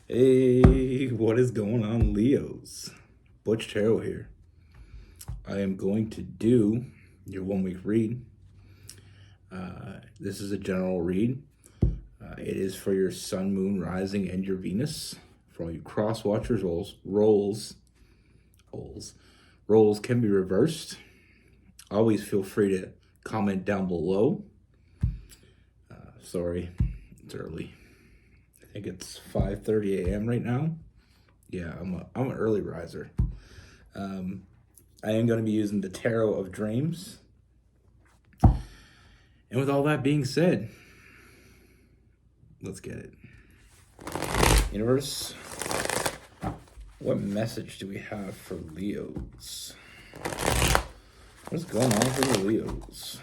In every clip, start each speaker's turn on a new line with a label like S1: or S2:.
S1: Hey, what is going on, Leos? Butch here. I am going to do your 1 week read. This is a general read. It is for your sun, moon, rising, and your Venus. For all you cross watchers, roles can be reversed. Always feel free to comment down below. Sorry, it's early. I think it's 5:30 a.m. right now. Yeah, I'm an early riser. I am going to be using the Tarot of Dreams. And with all that being said, let's get it. Universe, what message do we have for Leos? What's going on for the Leos?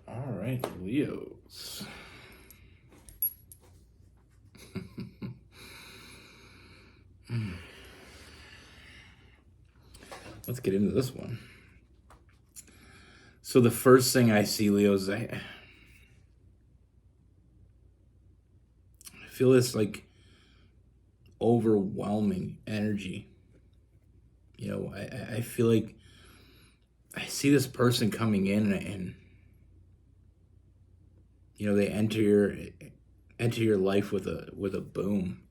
S1: All right, Leos. Let's get into this one. So the first thing I see, Leos, I feel this like overwhelming energy. You know, I feel like I see this person coming in and you know, they enter your life with a boom.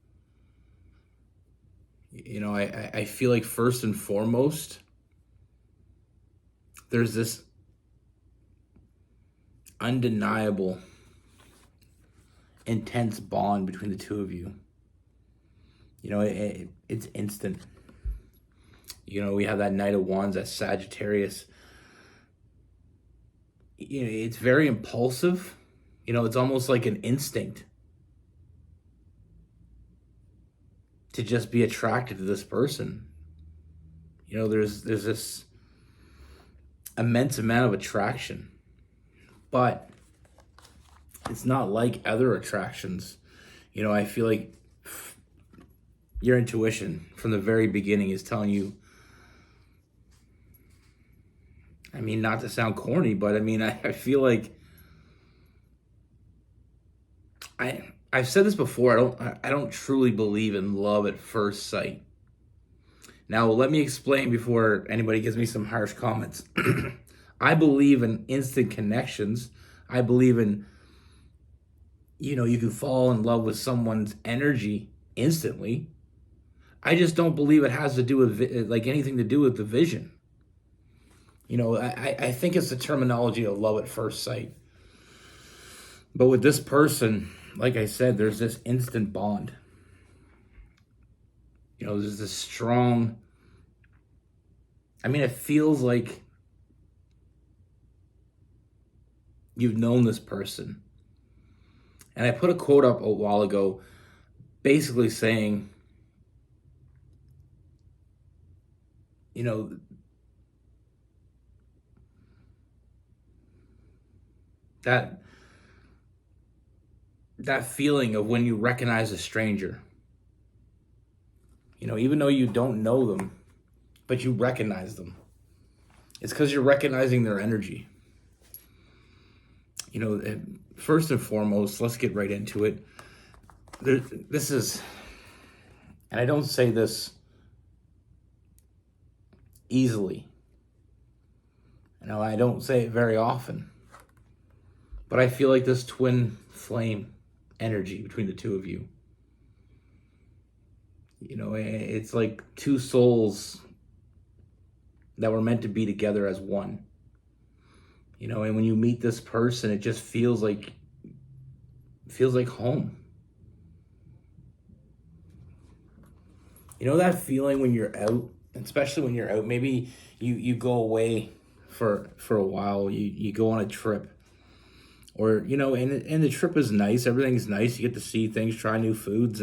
S1: You know, I feel like first and foremost, there's this undeniable, intense bond between the two of you. You know, it's instant. You know, we have that Knight of Wands, that Sagittarius. You know, it's very impulsive. You know, it's almost like an instinct to just be attracted to this person. You know, there's this immense amount of attraction, but it's not like other attractions. You know, I feel like your intuition from the very beginning is telling you, I mean, not to sound corny, but I mean, I feel like I've said this before. I don't truly believe in love at first sight. Now, let me explain before anybody gives me some harsh comments. I believe in instant connections. I believe in, you know, you can fall in love with someone's energy instantly. I just don't believe it has to do with like anything to do with the vision. You know, I think it's the terminology of love at first sight. But with this person, like I said, there's this instant bond. You know, there's this strong, I mean, it feels like you've known this person. And I put a quote up a while ago basically saying, you know, that feeling of when you recognize a stranger. You know, even though you don't know them, but you recognize them. It's because you're recognizing their energy. You know, first and foremost, let's get right into it. This is, and I don't say this easily. I don't say it very often, but I feel like this twin flame energy between the two of you. It's like two souls that were meant to be together as one. And when you meet this person, it just feels like home. That feeling when you're out, especially when you're out, maybe you go away for a while, you go on a trip, or and the trip is nice, everything's nice, you get to see things, try new foods,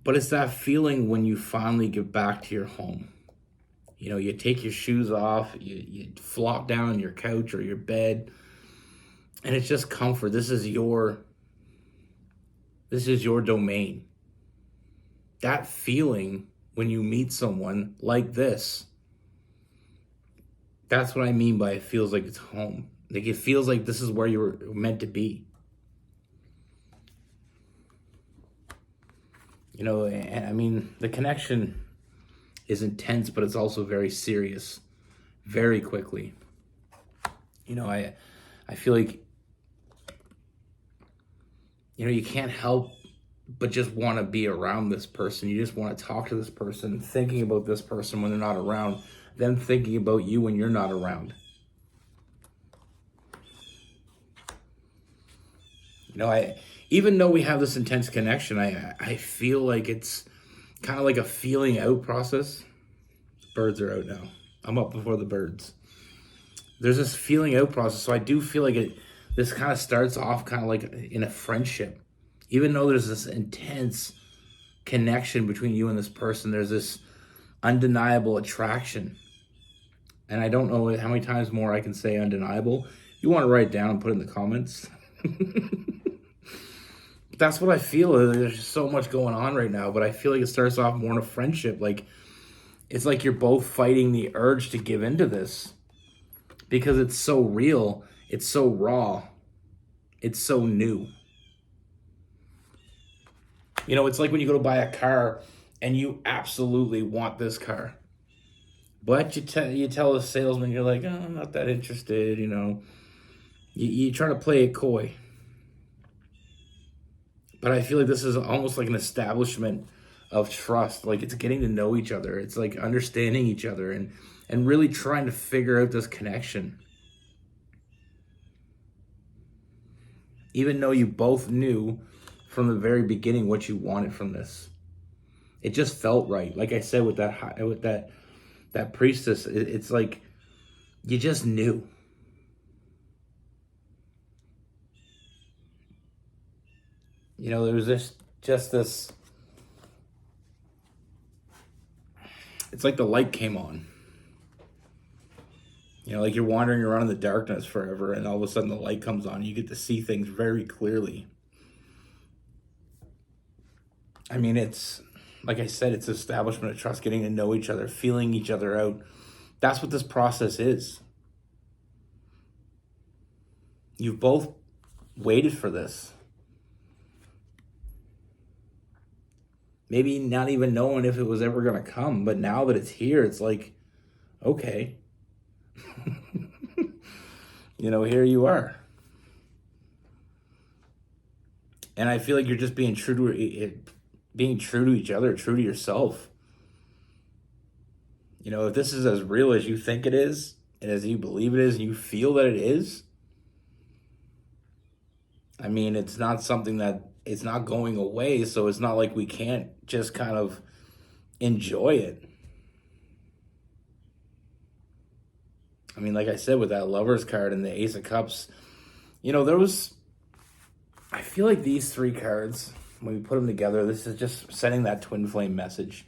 S1: but it's that feeling when you finally get back to your home. You take your shoes off, you flop down on your couch or your bed, and it's just comfort. This is your domain. That feeling when you meet someone like this, that's what I mean by it feels like it's home. Like it feels like this is where you were meant to be. And I mean, the connection is intense, but it's also very serious, very quickly. I feel like, you can't help but just want to be around this person. You just want to talk to this person, thinking about this person when they're not around, them thinking about you when you're not around. Even though we have this intense connection, I feel like it's kind of like a feeling out process. Birds are out now. I'm up before the birds. There's this feeling out process, so I do feel like this kind of starts off kind of like in a friendship. Even though there's this intense connection between you and this person, there's this undeniable attraction. And I don't know how many times more I can say undeniable. If you want to write it down and put it in the comments. That's what I feel. There's just so much going on right now, but I feel like it starts off more in a friendship. Like, it's like you're both fighting the urge to give into this because it's so real, it's so raw, it's so new. It's like when you go to buy a car and you absolutely want this car, but you tell the salesman, you're like, oh, I'm not that interested. You try to play it coy. But I feel like this is almost like an establishment of trust. Like it's getting to know each other. It's like understanding each other and really trying to figure out this connection. Even though you both knew from the very beginning what you wanted from this. It just felt right. Like I said with that priestess, it's like you just knew. There was this it's like the light came on. Like you're wandering around in the darkness forever and all of a sudden the light comes on and you get to see things very clearly. I mean, it's, like I said, it's establishment of trust, getting to know each other, feeling each other out. That's what this process is. You've both waited for this. Maybe not even knowing if it was ever going to come, but now that it's here, it's like, okay. Here you are. And I feel like you're just being true to each other, true to yourself. If this is as real as you think it is, and as you believe it is, and you feel that it is, I mean, it's not something that it's not going away, so it's not like we can't just kind of enjoy it. I mean, like I said, with that Lover's card and the Ace of Cups, I feel like these three cards, when we put them together, this is just sending that twin flame message.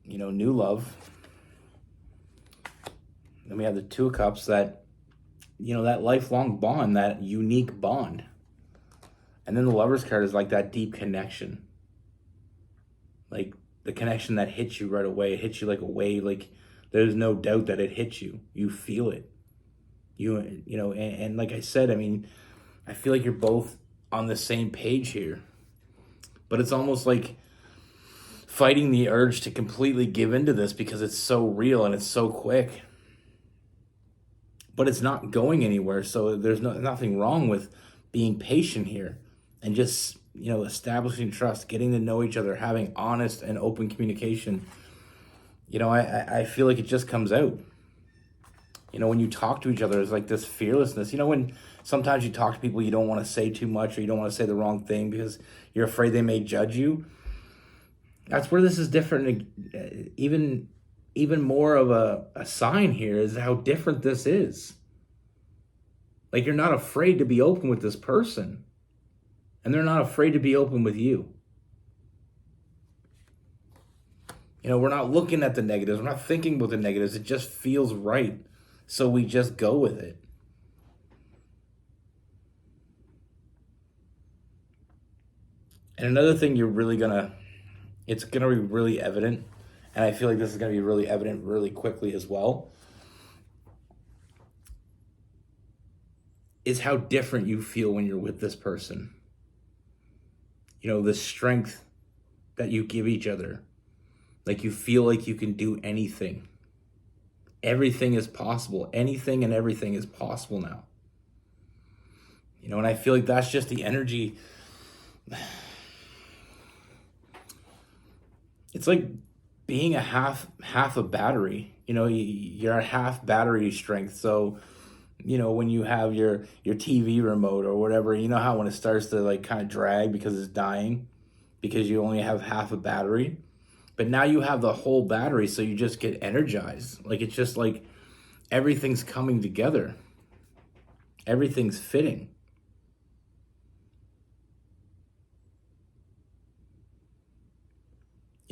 S1: New love. Then we have the Two of Cups, that lifelong bond, that unique bond. And then the Lover's card is like that deep connection. Like the connection that hits you right away. It hits you like a wave. Like there's no doubt that it hits you. You feel it. And like I said, I mean, I feel like you're both on the same page here. But it's almost like fighting the urge to completely give into this because it's so real and it's so quick. But it's not going anywhere, so there's nothing wrong with being patient here and just, establishing trust, getting to know each other, having honest and open communication. I feel like it just comes out. When you talk to each other, it's like this fearlessness. When sometimes you talk to people, you don't want to say too much or you don't want to say the wrong thing because you're afraid they may judge you. That's where this is different. Even more of a sign here is how different this is. Like, you're not afraid to be open with this person, and they're not afraid to be open with you. We're not looking at the negatives. We're not thinking about the negatives. It just feels right. So we just go with it. And another thing it's going to be really evident, and I feel like this is going to be really evident really quickly as well, is how different you feel when you're with this person. The strength that you give each other. Like, you feel like you can do anything. Everything is possible. Anything and everything is possible now. And I feel like that's just the energy. It's like being a half a battery. You're at half battery strength. So, when you have your TV remote or whatever, how when it starts to like kind of drag because it's dying, because you only have half a battery. But now you have the whole battery, so you just get energized. Like, it's just like everything's coming together. Everything's fitting.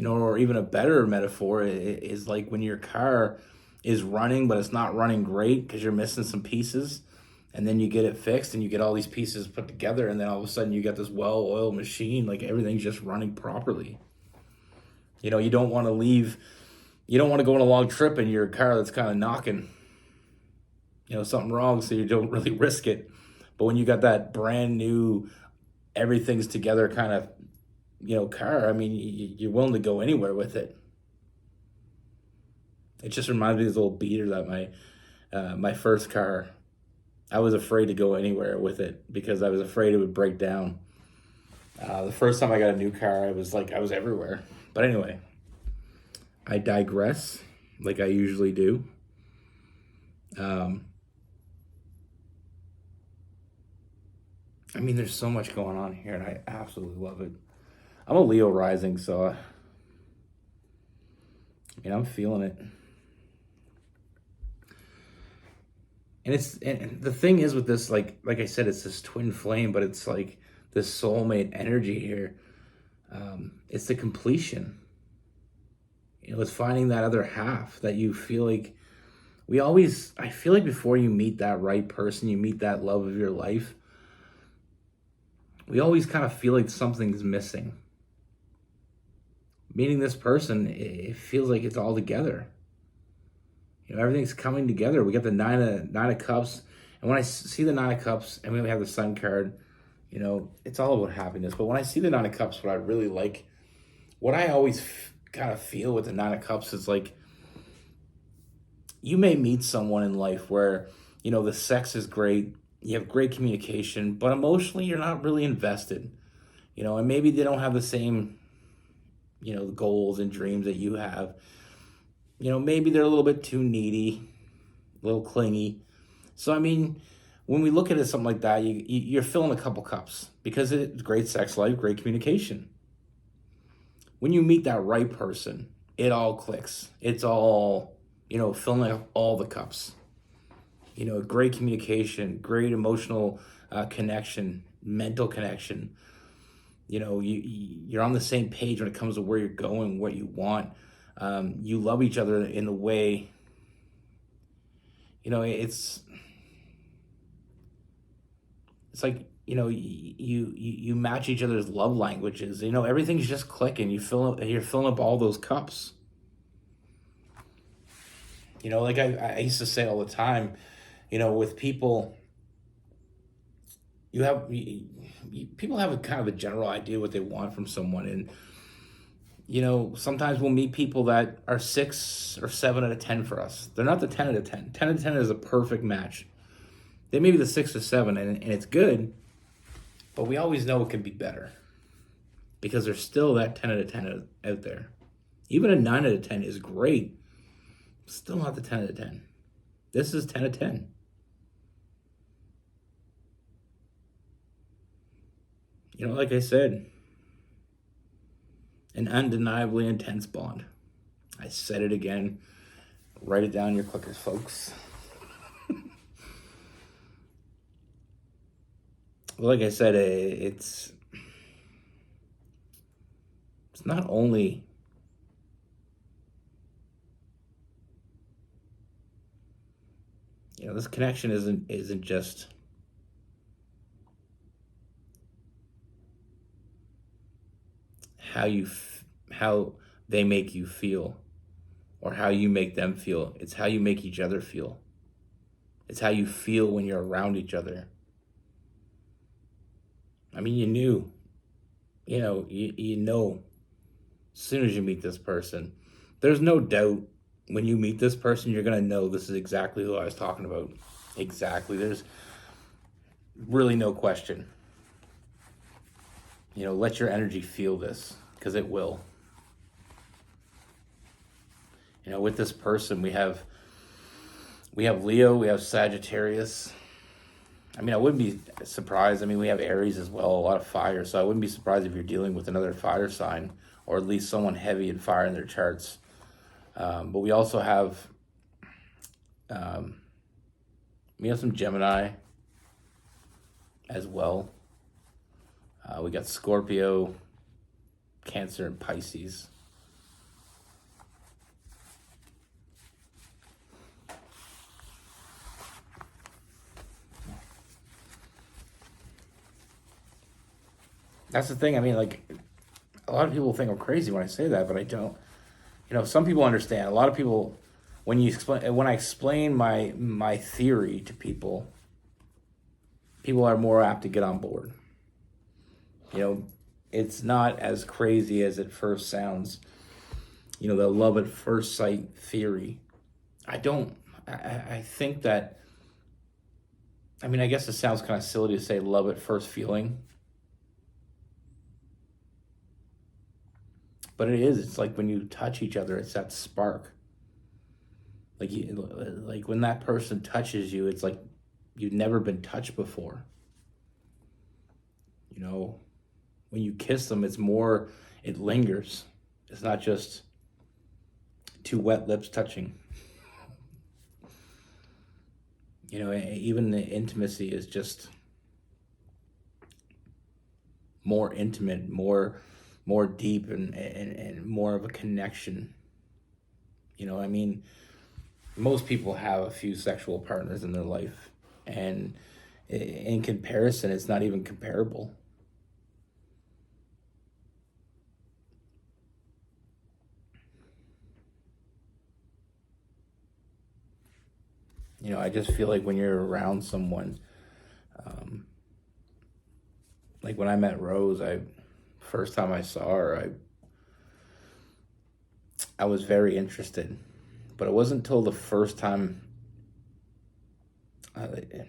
S1: Or even a better metaphor is like when your car is running, but it's not running great because you're missing some pieces. And then you get it fixed and you get all these pieces put together. And then all of a sudden you get this well-oiled machine. Like, everything's just running properly. You don't want to go on a long trip in your car that's kind of knocking, something wrong, so you don't really risk it. But when you got that brand new, everything's together kind of, car, I mean, you're willing to go anywhere with it. It just reminds me of this old beater that my first car, I was afraid to go anywhere with it because I was afraid it would break down. The first time I got a new car, I was everywhere. But anyway, I digress, like I usually do. There's so much going on here, and I absolutely love it. I'm a Leo rising, so I'm feeling it. And the thing is with this, like I said, it's this twin flame, but it's like this soulmate energy here. It's the completion. It's finding that other half that you feel like I feel like before you meet that right person, you meet that love of your life, we always kind of feel like something's missing. Meeting this person, it feels like it's all together. Everything's coming together. We got the nine of cups. And when I see the Nine of Cups, and we have the Sun card, it's all about happiness. But when I see the Nine of Cups, what I really like, what I always kind of feel with the Nine of Cups is like, you may meet someone in life where, the sex is great, you have great communication, but emotionally you're not really invested. And maybe they don't have the same, goals and dreams that you have. Maybe they're a little bit too needy, a little clingy. So, when we look at it, something like that, you're filling a couple cups because it's great sex life, great communication. When you meet that right person, it all clicks. It's all, filling up all the cups. Great communication, great emotional connection, mental connection. You're on the same page when it comes to where you're going, what you want. You love each other in the way, it's like, you match each other's love languages. Everything's just clicking. You're filling up all those cups. Like I used to say all the time, with people, people have a kind of a general idea what they want from someone. And, Sometimes we'll meet people that are 6 or 7 out of 10 for us. They're not the 10 out of 10. 10 out of 10 is a perfect match. They may be the 6 or 7, and it's good, but we always know it can be better because there's still that 10 out of 10 out there. Even a 9 out of 10 is great. Still not the 10 out of 10. This is 10 out of 10. Like I said, an undeniably intense bond. I said it again. Write it down in your clickers, folks. Well, like I said, it's not only this connection isn't just how they make you feel or how you make them feel. It's how you make each other feel. It's how you feel when you're around each other. I mean, you know, as soon as you meet this person, there's no doubt when you meet this person, you're going to know this is exactly who I was talking about. Exactly. There's really no question. Let your energy feel this, because it will. With this person, we have Leo, we have Sagittarius. I mean, I wouldn't be surprised. I mean, we have Aries as well, a lot of fire. So I wouldn't be surprised if you're dealing with another fire sign, or at least someone heavy in fire in their charts. But we also have some Gemini as well. We got Scorpio, Cancer, and Pisces. That's the thing. I mean, like, a lot of people think I'm crazy when I say that, but I don't. Some people understand. A lot of people, when I explain my theory to people, people are more apt to get on board. It's not as crazy as it first sounds. The love at first sight theory. I think that, I mean, I guess it sounds kind of silly to say love at first feeling. But it is. It's like when you touch each other, it's that spark. Like when that person touches you, it's like you've never been touched before. When you kiss them, it lingers. It's not just two wet lips touching. Even the intimacy is just more intimate, more deep, and more of a connection. I mean, most people have a few sexual partners in their life, and in comparison, it's not even comparable. I just feel like when you're around someone, like when I met Rose, first time I saw her, I was very interested, but it wasn't until the first time. It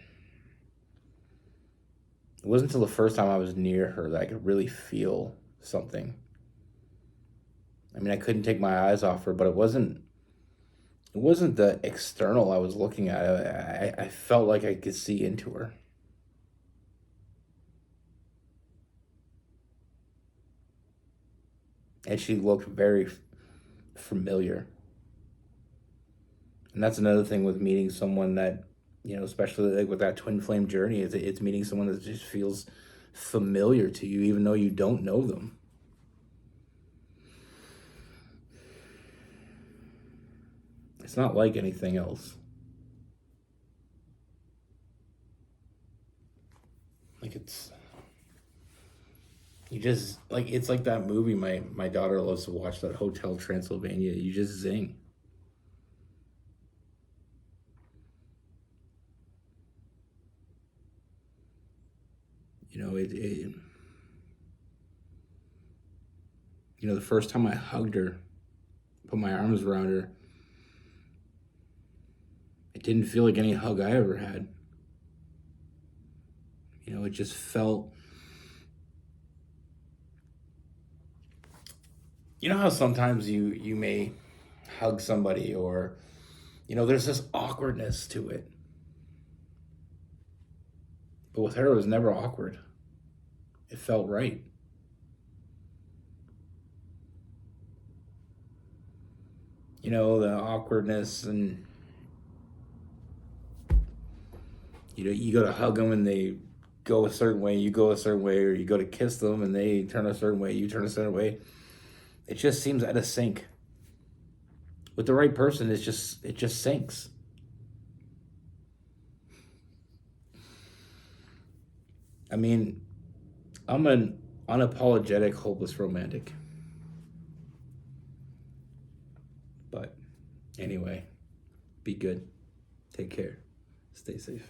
S1: wasn't until the first time I was near her that I could really feel something. I mean, I couldn't take my eyes off her, but it wasn't the external I was looking at. I felt like I could see into her. And she looked very familiar. And that's another thing with meeting someone that, especially like with that twin flame journey, it's meeting someone that just feels familiar to you, even though you don't know them. It's not like anything else. Like it's like that movie my daughter loves to watch, that Hotel Transylvania. You just zing. The first time I hugged her, put my arms around her, it didn't feel like any hug I ever had. It just felt, how sometimes you may hug somebody, or, there's this awkwardness to it. But with her, it was never awkward. It felt right. The awkwardness, and you go to hug them and they go a certain way, you go a certain way, or you go to kiss them and they turn a certain way, you turn a certain way. It just seems out of sync. With the right person, it just syncs. I mean, I'm an unapologetic, hopeless romantic. But anyway, be good. Take care. Stay safe.